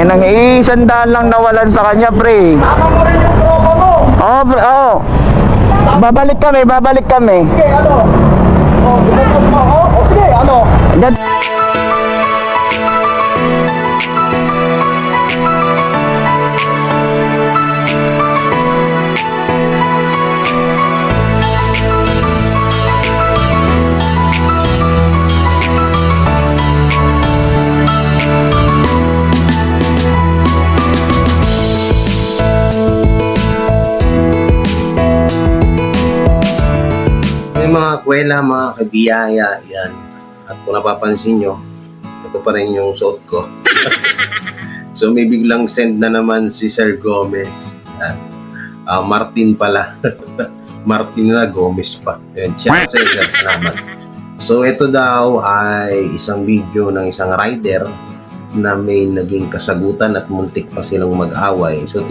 Nang isandaan lang nawalan sa kanya, pre. Tama mo rin yung tropa mo. Oo, pre, oo. Babalik kami, babalik kami. Sige, ano? Oh, bumukas mo ako? O sige, ano? Mga kwela, mga kabiyaya, yan. At kung napapansin nyo, ito pa rin yung suot ko. So may biglang send na naman si Sir Gomez. Yan. Martin pala. Martin na Gomez pa. Yan. Siya, Sir, salamat. So ito daw ay isang video ng isang rider na may naging kasagutan at muntik pa silang mag-away. So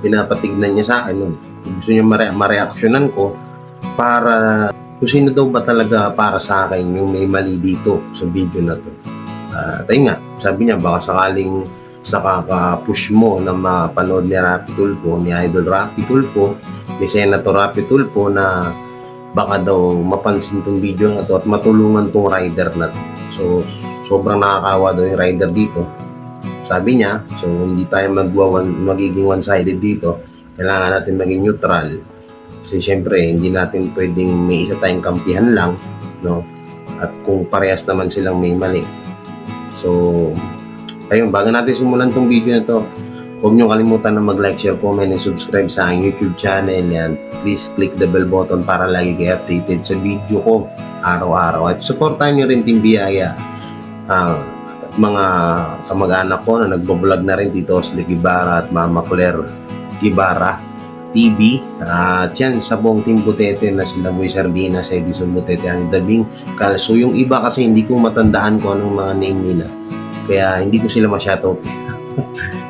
pinapatignan niya sa akin nun. Gusto niya mareaksyonan ko para kung sino daw ba talaga para sa akin yung may mali dito sa video na to. Tayo nga, sabi niya baka sakaling sa kaka-push mo na mapanood ni Rapi Tulfo, ni Idol Rapi Tulfo, ni Senator Rapi Tulfo na baka daw mapansin tong video na to at matulungan tong rider na to. So, sobrang nakakawa daw yung rider dito. Sabi niya, so hindi tayo magiging one-sided dito. Kailangan natin maging neutral. Kasi syempre, hindi natin pwedeng may isa tayong kampihan lang, no? At kung parehas naman silang may mali. So, ayun, bago natin simulan tong video na to, huwag nyo kalimutan na mag-like, share, comment, and subscribe sa aking YouTube channel. Yan. Please click the bell button para lagi kayo updated sa video ko araw-araw. At supportan nyo rin Team Biyaya. Mga kamag-anak ko na nagbo-vlog na rin, Tito Osli Guevara at Mama Claire Guevara TV. At yan, sa buong Team Butete na sila Boy Sardinas, Edison Butete, Ani Dabing, Calso. Yung iba kasi hindi ko matandaan kung anong mga name nila. Kaya hindi ko sila ma-shoutout.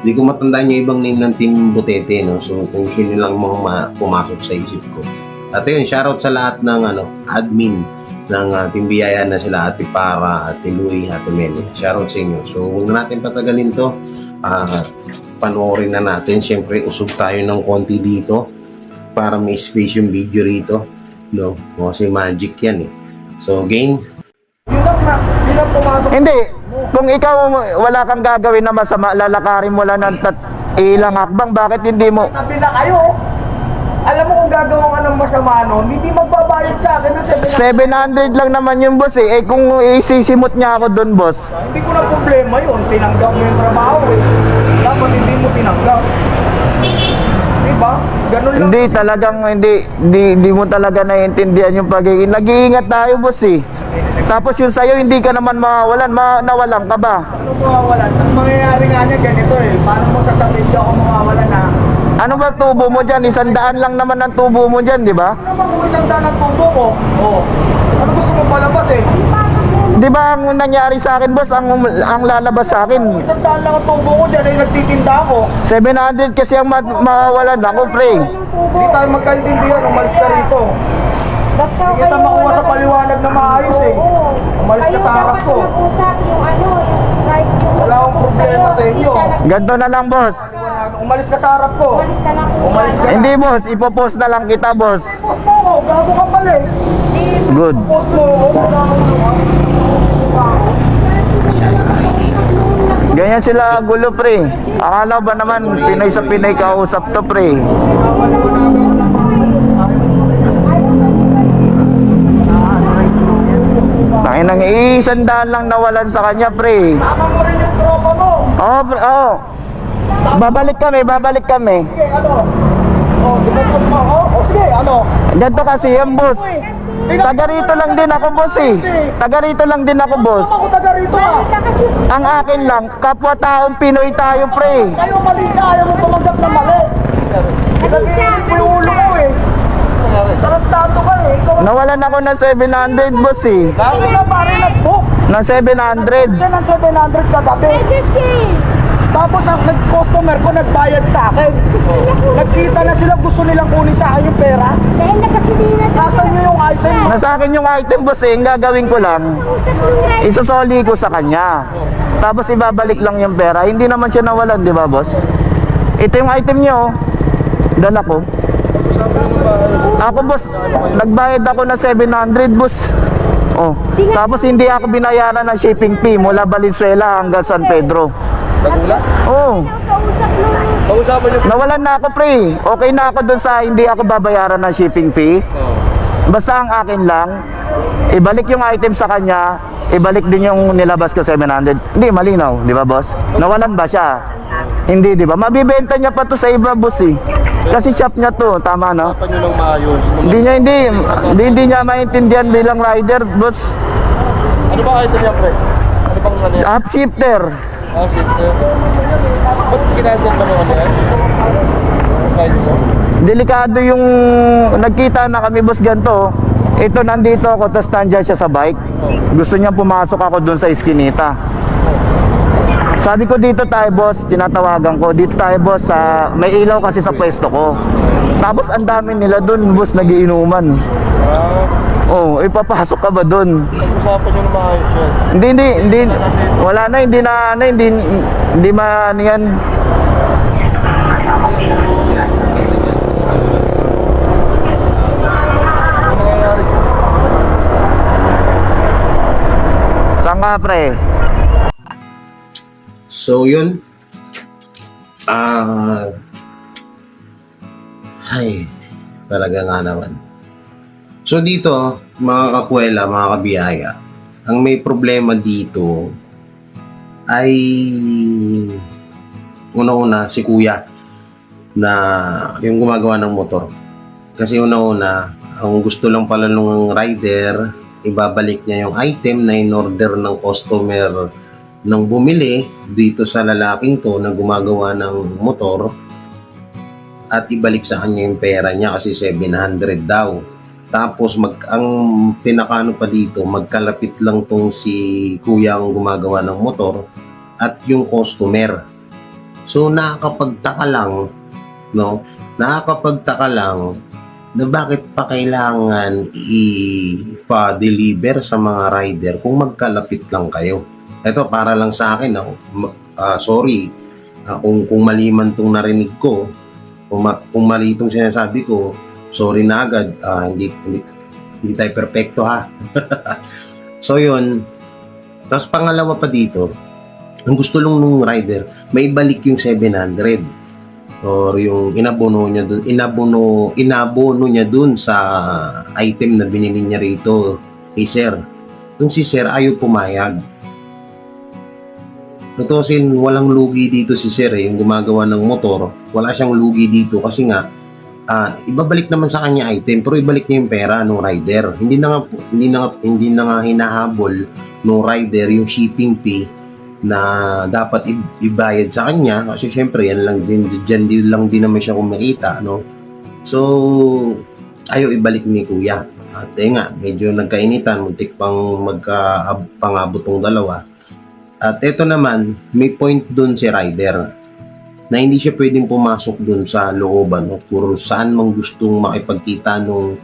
Hindi ko matandaan yung ibang name ng Team Butete, no? So kung sino lang mga pumasok sa isip ko. At yun, shoutout sa lahat ng admin ng Team Biyaya na sila Ate Para, Ate Louie, Ate Meli. Shoutout sa inyo. So huwag na natin patagalin to. Panoorin na natin. Siyempre, usog tayo ng konti dito para may space yung video rito, no? Kasi magic yan eh. So, game. Yun lang pumasok. Hindi. Kung ikaw wala kang gagawin na masama, lalakarin mo lang ng ilang hakbang, bakit hindi mo? Tabi na kayo. Alam mo kung gagawa ka ng masama nun, hindi magbabayad sa akin ng 700 lang naman yung boss eh. Kung isisimot niya ako doon, boss. Hindi ko na problema yun. Tinanggap mo yung trabaho eh. Dapat hindi mo tinanggap. Diba? Ganun lang. Hindi talagang hindi mo talaga naiintindihan yung pagiging. Nag-iingat tayo, boss eh. Tapos yung sayo hindi ka naman mawawalan, nawalan ka ba? Ano mawawalan? Ang mangyayari nga niya ganito eh. Paano mo sasabihin di ako mawawalan na? Ano ba tubo mo dyan? 100 lang naman ang tubo mo dyan, di ba? Ano naman kung 100 ang tubo ko? Oh. Ano gusto mo palabas eh? Di ba ang nangyari sa akin, boss, ang lalabas sa akin? 100 lang ang tubo ko dyan ay nagtitinda ako. 700 kasi ang mawawalan ako, pre. Hindi tayo magkaintindihan. Umalis ka rito. Basta Hindi kita makuha sa paliwanag na maayos eh. Umalis ka sa harap ko. Kayo dapat nag-usap yung right yung Wala akong problema sa inyo. Ganto na lang, boss. Umalis ka sa harap ko. Umalis ka na. Umalis ka na. Hindi, boss, ipopost na lang kita, boss. Post mo ako. Gago ka pala eh. Good. Post mo ako. Ganyan sila gulo, pre. Akala ba naman Pinay sa Pinay kausap to, pre? Tangin nang isandaan lang nawalan sa kanya, pre. Tama mo rin yung tropa mo. Oo, pre, oo. Babalik kami, babalik kami. Sige, ano? Oh, bumukas mo ako? O sige, ano? Ganto kasi yan, boss. Taga rito lang din ako, boss eh. Taga rito lang din ako, boss. Ako taga rito ah. Ang akin lang, kapwa-taong Pinoy tayo, pre. Kayo mali ka. Ayaw mo tumanggap na mali. Nag-iinit mo yung ulo ko eh. Tarantado ka eh. Ikaw ang Nawalan ako ng 700, boss eh. gago na pare nag-book. Ng 700. Siya ng 700 kagabi. Tapos ang customer ko nagbayad sa akin. Nagkita na sila, gusto nilang kunin sa akin yung pera. Dahil nagkasilina ka. Nasaan nyo yung item mo? Nasa akin yung item, boss eh. Ang gagawin ko lang, Usap mo yung right. isosoli ko sa kanya. Tapos ibabalik lang yung pera. Hindi naman siya nawalan, di ba, boss? Ito yung item niyo, oh. Dala ko. Ako, boss, nagbayad ako na 700, boss. Oh. Tapos hindi ako binayaran ng shipping fee mula Valenzuela hanggang San Pedro. Nagula? Oh. Kausap nung Pausapan niyo. Nawalan na ako, pre. Okay na ako dun sa hindi ako babayaran ng shipping fee. Basta ang akin lang, ibalik yung item sa kanya, ibalik din yung nilabas ko 700. Hindi, malinaw, di ba, boss? Nawalan ba siya? Hindi, di ba? Mabibenta niya pa to sa iba, boss, eh. Kasi shop niya to, tama, no? Pausapan niyo ng maayos. Hindi niya maintindihan bilang rider, boss. Ano ba ito niya, pre? Ano bang ano yan? Upshifter. Ah, shit. Ba't kinaset ba naman yan? Side mo? Delikado yung nagkita na kami, boss, ganito. Ito, nandito ako, tapos nandyan siya sa bike. Gusto niyang pumasok ako dun sa iskinita. Sabi ko, dito tayo, boss, tinatawagan ko, dito tayo, boss, may ilaw kasi sa pwesto ko. Tapos ang dami nila dun, boss, nagiinuman. Oh, ipapasok ka ba dun? Pag-usapan niyo ng maayos yan. Hindi, wala na, hindi ano yan. Ano nangyayari? Saan ka, pre? So, yun. Ay, talaga nga naman. So, dito, mga kakwela, mga kabiyaya, ang may problema dito ay una-una si kuya na yung gumagawa ng motor. Kasi una-una, ang gusto lang pala nung rider, ibabalik niya yung item na in-order ng customer nang bumili dito sa lalaking to na gumagawa ng motor at ibalik sa kanya yung pera niya kasi 700 daw. Tapos ang pinakano pa dito, magkalapit lang tong si kuya ang gumagawa ng motor at yung customer. So nakakapagtaka lang, no? Nakakapagtaka lang na bakit pa kailangan ipa-deliver sa mga rider kung magkalapit lang kayo. Ito para lang sa akin, sorry kung mali man tong narinig ko, kung mali itong sinasabi ko, sorry na agad, hindi tayo perfecto, ha. So yun, tapos pangalawa pa dito, ang gusto lang nung rider, may balik yung 700 or yung inabono niya dun sa item na binili niya rito kay sir. Yung si sir ayaw pumayag. Tutusin, walang lugi dito si sir, yung gumagawa ng motor, wala siyang lugi dito kasi nga ibabalik naman sa kanya item pero ibalik niya yung pera ng rider. Hindi na nga hinahabol ng rider yung shipping fee na dapat ibayad sa kanya kasi syempre yan lang din dyan lang din naman siya kumikita, no? So ayaw ibalik ni kuya. At nga medyo nagkainitan, muntik pang pangabot tong dalawa. At ito naman, may point dun si rider na hindi siya pwedeng pumasok dun sa looban o kung saan mang gustong makipagkita nung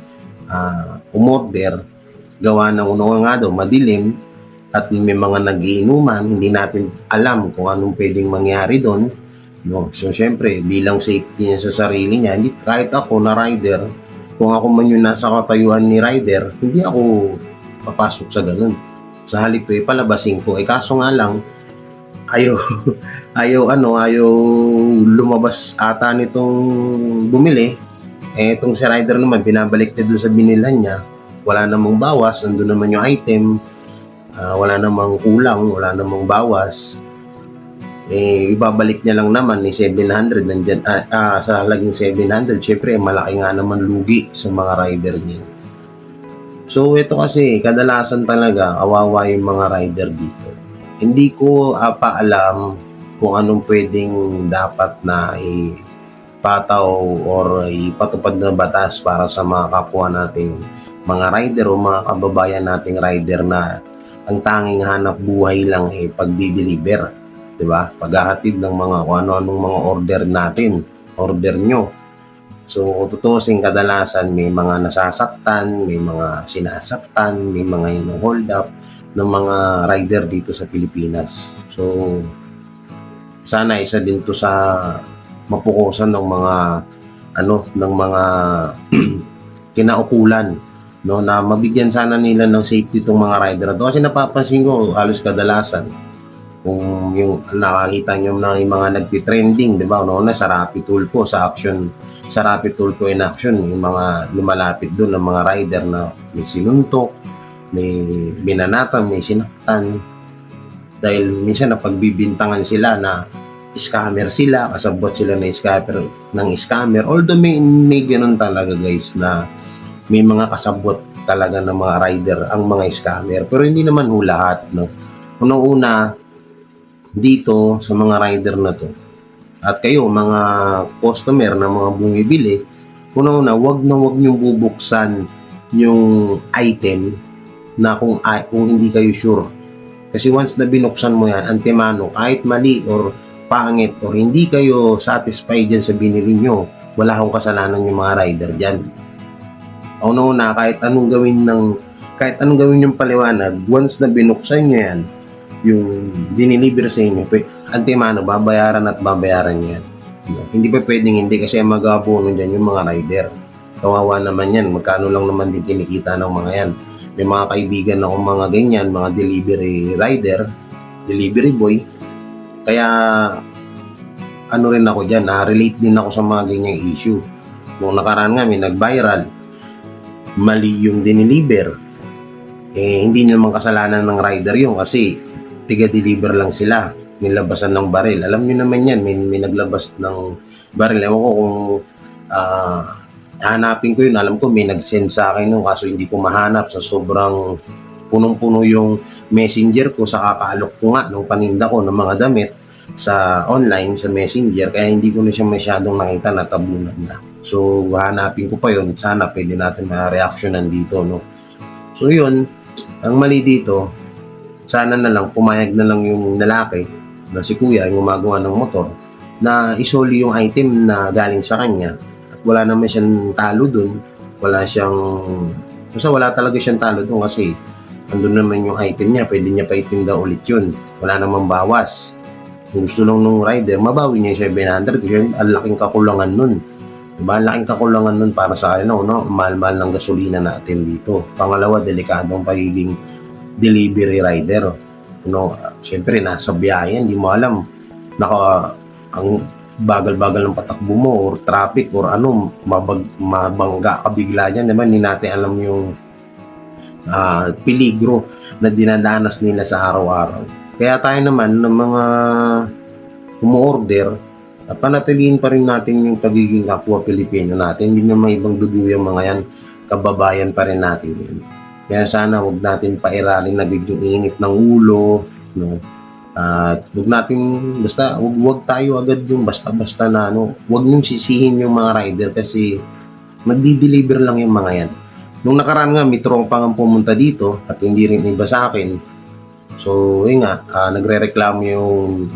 umorder, gawa ng una nga daw madilim at may mga nagiinuman, hindi natin alam kung anong pwedeng mangyari doon, no? So syempre bilang safety niya sa sarili niya, hindi, kahit ako na rider, kung ako man yung nasa katayuan ni rider, hindi ako papasok sa ganun. Sa halip palabasin ko, kaso nga lang ayaw lumabas ata nitong bumili. Itong si rider naman, binabalik niya doon sa binilhan niya, wala namang bawas, nandun naman yung item, wala namang kulang, wala namang bawas. Ibabalik niya lang naman ni 700 nandyan, sa halagang 700, syempre malaki nga naman lugi sa mga rider niya. So ito kasi kadalasan talaga kawawa yung mga rider dito. Hindi ko pa alam kung anong pwedeng dapat na ipataw or ipatupad na batas para sa mga kapwa nating mga rider o mga kababayan nating rider na ang tanging hanap buhay lang ay pagdi-deliver, 'di ba? Paghahatid ng mga kung ano-anong mga order natin, order nyo. So, kung tutusin, kadalasan may mga nasasaktan, may mga sinasaktan, may mga hold up, ng mga rider dito sa Pilipinas. So, sana isa din to sa mapukusan ng mga ng mga kinaukulan, no, na mabigyan sana nila ng safety itong mga rider na to. Kasi napapansin ko halos kadalasan kung yung nakakita nyo na yung mga nagtitrending, di ba, no, na sa Rapid Tulfo, sa Rapid Tulfo in action, yung mga lumalapit doon ng mga rider na may sinuntok, may binanatan, may sinaktan, dahil minsan napagbibintangan sila na scammer sila, kasabot sila ng scammer. Although may ganun talaga guys, na may mga kasabot talaga ng mga rider ang mga scammer, pero hindi naman ho lahat, no. Unang-una dito sa mga rider na to, at kayo mga customer na mga bumibili, unang-una wag niyong bubuksan yung item na kung hindi kayo sure. Kasi once na binuksan mo yan, antemano, kahit mali or pangit or hindi kayo satisfied dyan sa binili nyo, wala akong kasalanan yung mga rider dyan. Una, kahit anong gawin yung paliwanag, once na binuksan nyo yan, yung diniliver sa inyo, antemano, babayaran nyo yan. Hindi pa pwedeng hindi, kasi mag-abono dyan yung mga rider. Kawawa naman yan, magkano lang naman din kinikita ng mga yan. May mga kaibigan ako mga ganyan, mga delivery rider, delivery boy. Kaya rin ako dyan, relate din ako sa mga ganyang issue. Nung nakaraan nga, may nag-viral, mali yung diniliver. Hindi naman kasalanan ng rider yun kasi tiga-deliver lang sila, nilabasan ng baril. Alam niyo naman yan, may naglabas ng baril. Ewan ko kung hanapin ko yun. Alam ko may nag-send sa akin nung, kaso hindi ko mahanap sa sobrang punong-puno yung messenger ko sa kakaalok ko nga nung paninda ko ng mga damit sa online, sa messenger, kaya hindi ko na siya masyadong nakita na tabunan na. So, hanapin ko pa yun. Sana pwede natin ma-reactionan dito, no? So, yun. Ang mali dito, sana na lang, pumayag na lang yung lalaki na si kuya, yung gumagawa ng motor, na isoli yung item na galing sa kanya. At wala naman siyang talo dun. Wala talaga siyang talo dun kasi andun naman yung item niya. Pwede niya pa itinda ulit yun. Wala namang bawas. Kung gusto lang nung rider, mabawi niya yung 700 kasi ang laking kakulangan nun. Diba? Ang laking kakulangan nun para sa akin, no? Mahal-mahal ng gasolina natin dito. Pangalawa, delikadong pagiging delivery rider. Siyempre, nasa biyahe, hindi mo alam. Ang bagal-bagal ng patakbo mo or traffic or mabangga ka bigla dyan. Diba? Hindi natin alam yung peligro na dinadanas nila sa araw-araw. Kaya tayo naman ng mga umu-order, panatiliin pa rin natin yung pagiging kapwa Pilipino natin. Hindi naman ibang dugo yung mga yan, kababayan pa rin natin yan. Kaya sana huwag natin pairalin na yung init ng ulo, no? At huwag tayo agad yung basta-basta na, huwag nyung sisihin yung mga rider kasi magdi-deliver lang yung mga yan. Nung nakaraan nga, may tropa nga pumunta dito at hindi rin iba sa akin. So, nagre-reklamo yung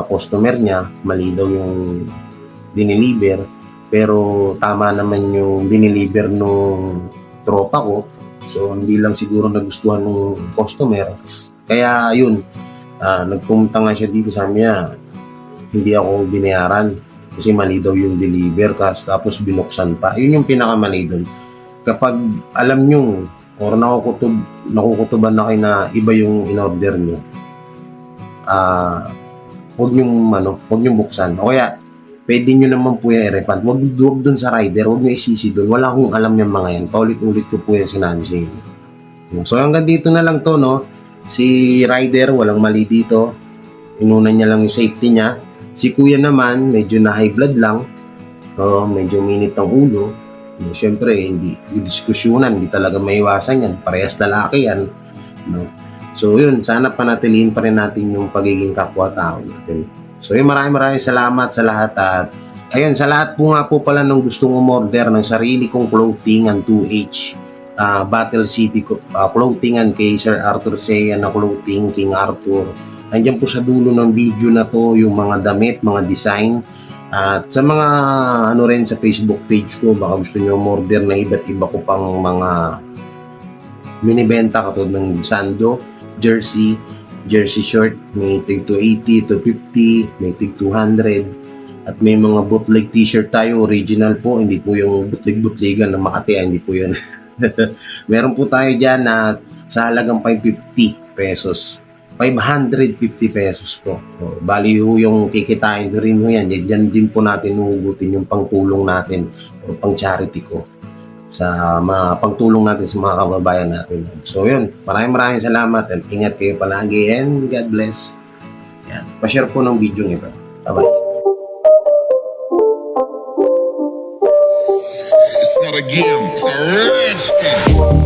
customer niya, mali daw yung diniliver, pero tama naman yung diniliver nung tropa ko. So, hindi lang siguro nagustuhan ng customer. Kaya, yun, nagpumunta nga siya dito, sabi niya, hindi ako binayaran kasi mali daw yung deliver, tapos binuksan pa. Yun yung pinakamali doon. Kapag alam nyo, or nakukutuban na kayo na iba yung in-order nyo, huwag nyung buksan. O kaya, pwede nyo naman po yung i-refund. Huwag dun sa rider, huwag nyo isisi dun. Wala akong alam yung mga yan. Paulit-ulit ko po yung sinabi sa inyo. So, hanggang dito na lang to, no? Si rider, walang mali dito. Inunan niya lang yung safety niya. Si kuya naman, medyo na high blood lang. Medyo minit ang ulo. Siyempre, hindi diskusyonan, hindi talaga maiwasan yan. Parehas lalaki yan. No? So, yun, sana panatiliin pa rin natin yung pagiging kapwa-tao natin. So, yun, maraming salamat sa lahat. At, ayun, sa lahat po nga po pala nung gustong umorder ng sarili kong clothing 2H, Battle City clothing kay Sir Arthur Sea na clothing, King Arthur. Nandiyan po sa dulo ng video na to yung mga damit, mga design. At sa mga sa Facebook page ko, baka gusto nyo order na iba't iba ko pang mga binibenta katulad ng sando, jersey, jersey short, may tig 280, 250, may tig 200. At may mga bootleg t-shirt tayo, original po, hindi po yung bootleg-bootlegan na Makati, hindi po yun. Meron po tayo dyan na sa halagang 550 pesos. 550 pesos po. So, bali ho yung kikitain ko rin ho yan. Diyan din po natin huhugutin yung pangtulong natin o pang charity ko sa mga pangtulong natin sa mga kababayan natin. So yun, maraming salamat at ingat kayo palagi and God bless. Yan. Pa-share po ng video nito. Bye-bye. It's not a game, it's a rich thing.